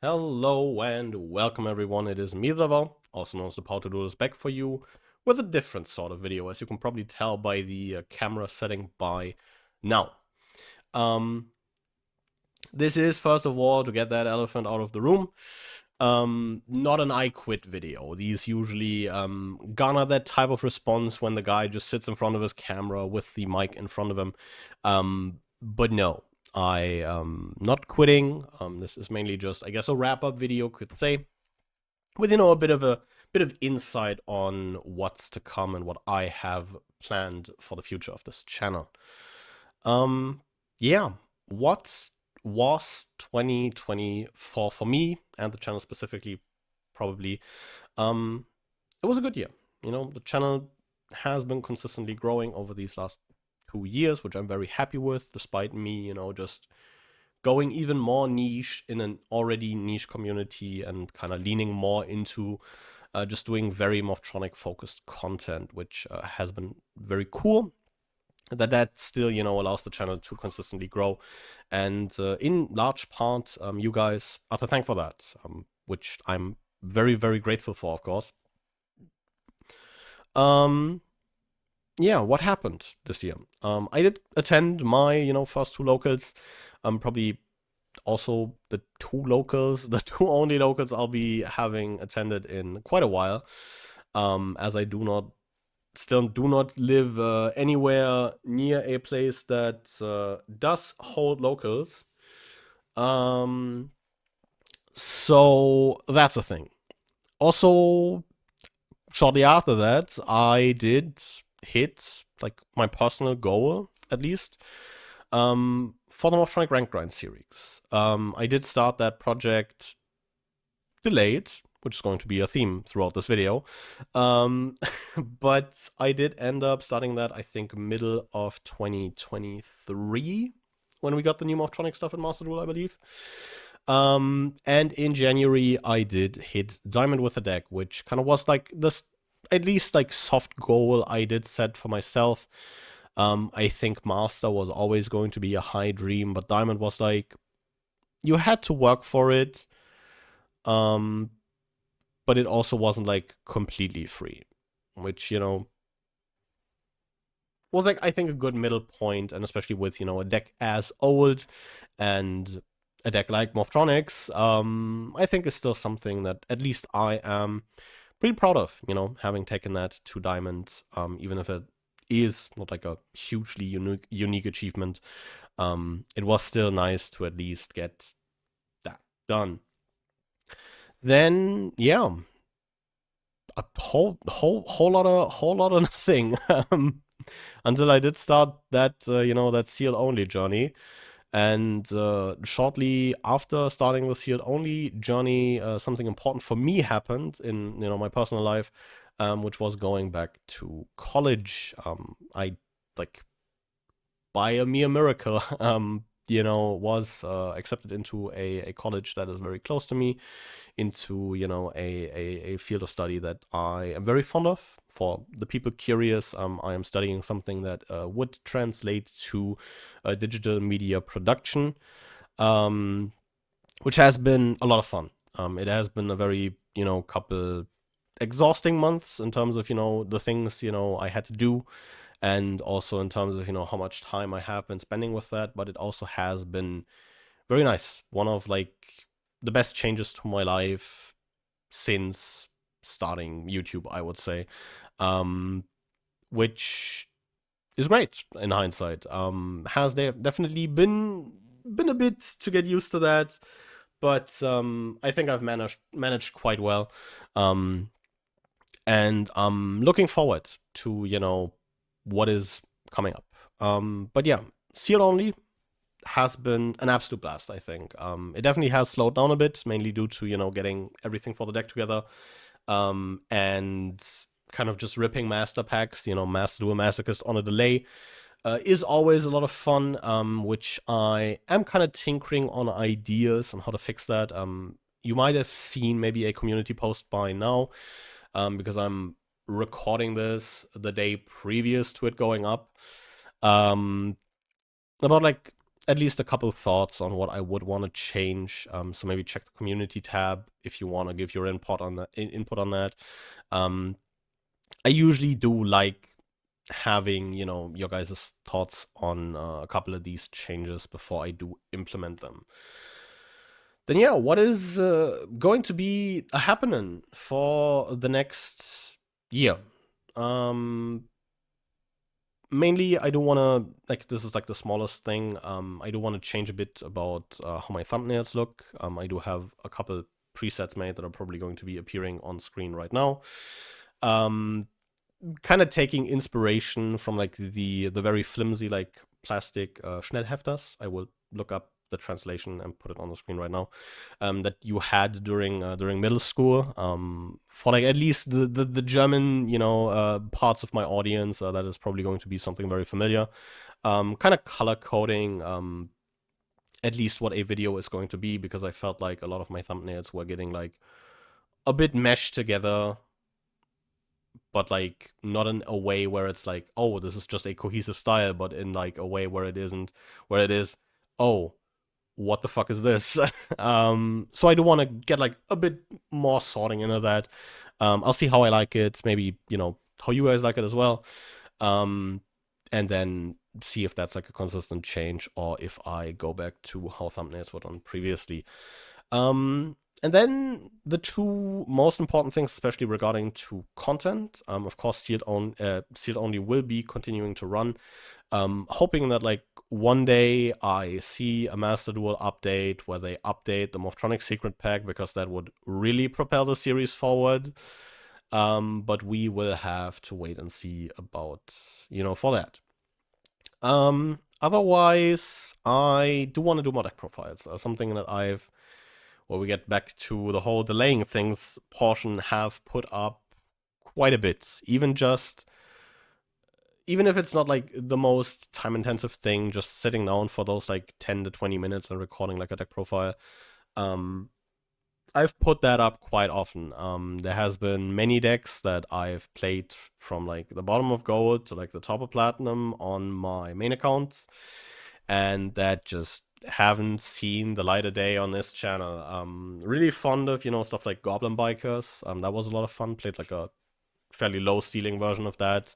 Hello and welcome everyone, it is me, TheLaval, also known as the Duelist, back for you with a different sort of video, as you can probably tell by the camera setting by now. This is, first of all, to get that elephant out of the room, not an I quit video. These usually garner that type of response when the guy just sits in front of his camera with the mic in front of him. But no, I am not quitting. This is mainly just, I guess, a wrap-up video, could say, with a bit of insight on what's to come and what I have planned for the future of this channel. Yeah, what was 2024 for me and the channel specifically? Probably, it was a good year. The channel has been consistently growing over these last 2 years, which I'm very happy with, despite me, just going even more niche in an already niche community and kind of leaning more into just doing very Mothtronic focused content, which has been very cool. That still, allows the channel to consistently grow. And in large part, you guys are to thank for that, which I'm very, very grateful for, of course. Yeah, what happened this year? I did attend my, first two locals. Probably also the two locals, the two only locals I'll be having attended in quite a while, as I still do not live anywhere near a place that does hold locals. So that's a thing. Also, shortly after that, I did hit like my personal goal, at least, for the Mothtronic Rank Grind series. I did start that project delayed, which is going to be a theme throughout this video. But I did end up starting that, I think, middle of 2023, when we got the new Mothtronic stuff in Master Duel, I believe. And in January, I did hit Diamond with a deck, which kind of was like this, at least like soft goal I did set for myself. I think Master was always going to be a high dream, but Diamond was like, you had to work for it. But it also wasn't like completely free, which, was like, I think, a good middle point, and especially with, a deck as old and a deck like Mothtronics, I think is still something that at least I am pretty proud of, having taken that to Diamond, even if it is not like a hugely unique achievement. It was still nice to at least get that done. Then, yeah, a whole lot of nothing, until I did start that that sealed only journey. And shortly after starting the sealed only journey, something important for me happened in my personal life, which was going back to college. I, like, by a mere miracle, was accepted into a college that is very close to me, into a field of study that I am very fond of. For the people curious, I am studying something that would translate to digital media production, which has been a lot of fun. It has been a very couple exhausting months in terms of the things I had to do, and also in terms of how much time I have been spending with that. But it also has been very nice. One of like the best changes to my life since starting YouTube, I would say, which is great in hindsight. Has there definitely been a bit to get used to that, but I think I've managed quite well, and I'm looking forward to what is coming up. But yeah, sealed only has been an absolute blast, I think. It definitely has slowed down a bit, mainly due to, getting everything for the deck together, and kind of just ripping master packs. Master Duel Masochist on a delay is always a lot of fun, which I am kind of tinkering on ideas on how to fix that. You might have seen maybe a community post by now, because I'm recording this the day previous to it going up, about like at least a couple thoughts on what I would want to change. So maybe check the community tab if you want to give your input on that. Um, I usually do like having, your guys' thoughts on a couple of these changes before I do implement them. Then yeah, what is going to be happening for the next year? Um, Mainly, I do want to, like, this is like the smallest thing. I do want to change a bit about how my thumbnails look. I do have a couple presets made that are probably going to be appearing on screen right now. Um, Kind of taking inspiration from like the very flimsy like plastic Schnellhefters. I will look up the translation and put it on the screen right now. That you had during middle school. For like at least the German parts of my audience, that is probably going to be something very familiar. Kind of color coding. At least what a video is going to be, because I felt like a lot of my thumbnails were getting like a bit meshed together, but like not in a way where it's like, oh, this is just a cohesive style, but in like a way where it isn't, where it is, oh, what the fuck is this? So I do want to get like a bit more sorting into that. I'll see how I like it, maybe, how you guys like it as well. Um, and then see if that's like a consistent change or if I go back to how thumbnails were done previously. And then the two most important things, especially regarding to content, of course, sealed only will be continuing to run. Hoping that like one day I see a Master Duel update where they update the Morphtronic secret pack, because that would really propel the series forward. But we will have to wait and see about, for that. Otherwise, I do want to do more deck profiles. Something that where we get back to the whole delaying things portion, have put up quite a bit. Even if it's not like the most time intensive thing, just sitting down for those like 10 to 20 minutes and recording like a deck profile. I've put that up quite often. There has been many decks that I've played from like the bottom of gold to like the top of platinum on my main accounts, and that just haven't seen the light of day on this channel. Really fond of stuff like Goblin Bikers. That was a lot of fun. Played like a fairly low ceiling version of that.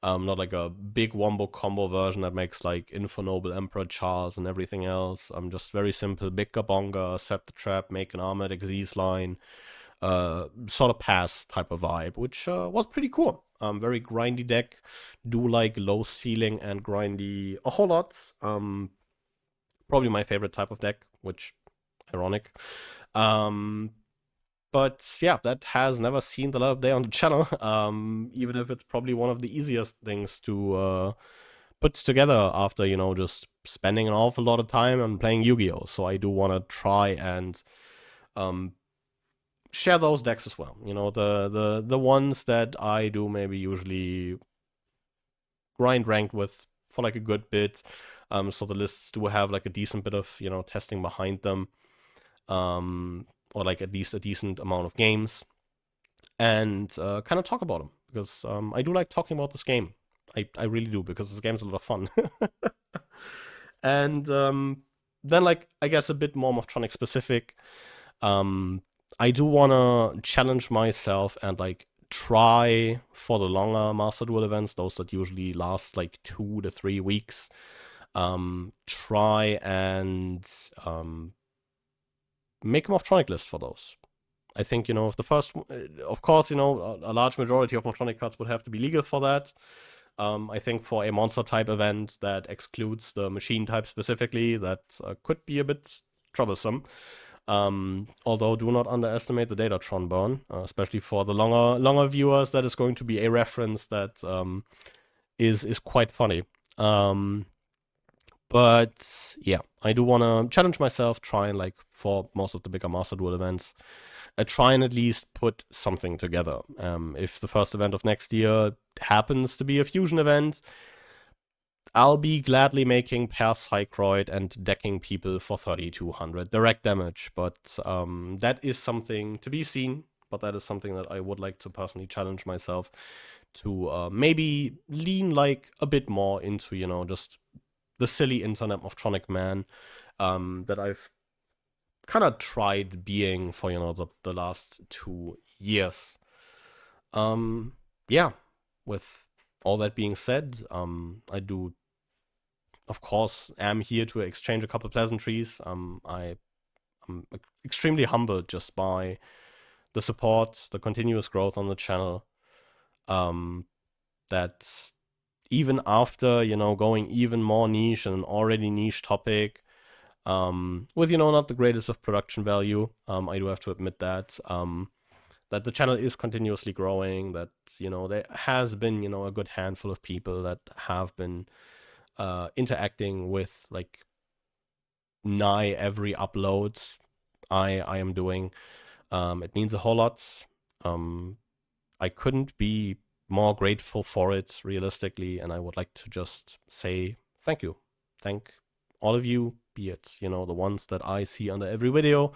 Not like a big wombo combo version that makes like Infonoble Emperor Charles and everything else. Just very simple, big Gabonga, set the trap, make an armored Xyz line, sort of pass type of vibe, which was pretty cool. Very grindy deck. Do like low ceiling and grindy a whole lot. Probably my favorite type of deck, which ironic. But yeah, that has never seen the light of day on the channel. Even if it's probably one of the easiest things to put together after just spending an awful lot of time on playing Yu-Gi-Oh. So I do want to try and share those decks as well. The ones that I do maybe usually grind ranked with for like a good bit. So the lists do have like a decent bit of testing behind them. Or like at least a decent amount of games, and kind of talk about them, because I do like talking about this game. I really do, because this game's a lot of fun. And then like I guess a bit more Morphtronic specific. I do want to challenge myself and like try for the longer Master Duel events, those that usually last like 2 to 3 weeks. Try and make a Morphtronic list for those. I think, if the first, of course, a large majority of Morphtronic cards would have to be legal for that. I think for a monster type event that excludes the machine type specifically, that could be a bit troublesome. Although do not underestimate the Datatron burn, especially for the longer viewers. That is going to be a reference that is quite funny. But yeah, I do want to challenge myself, try and like for most of the bigger Master Duel events, I try and at least put something together. If the first event of next year happens to be a fusion event, I'll be gladly making Pair Psychroid and decking people for 3200 direct damage. But that is something to be seen. But that is something that I would like to personally challenge myself to maybe lean like a bit more into, just the silly internet Moftronic man that I've kind of tried being for, you know, the last 2 years. Yeah, with all that being said, I do, of course, am here to exchange a couple pleasantries. I'm extremely humbled just by the support, the continuous growth on the channel. That even after, you know, going even more niche in an already niche topic, with, you know, not the greatest of production value, I do have to admit that, that the channel is continuously growing, that, you know, there has been, you know, a good handful of people that have been interacting with, like, nigh every upload I am doing. It means a whole lot. I couldn't be more grateful for it, realistically, and I would like to just say thank you. Thank all of you, be it, you know, the ones that I see under every video,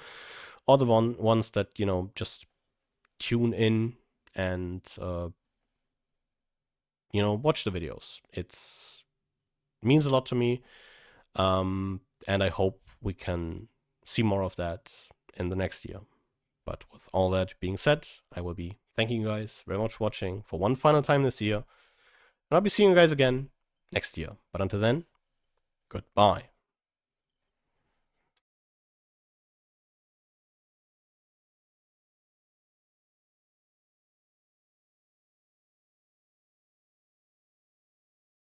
or the ones that, you know, just tune in and, you know, watch the videos. It means a lot to me, and I hope we can see more of that in the next year. But with all that being said, I will be thanking you guys very much for watching for one final time this year. And I'll be seeing you guys again next year. But until then, goodbye.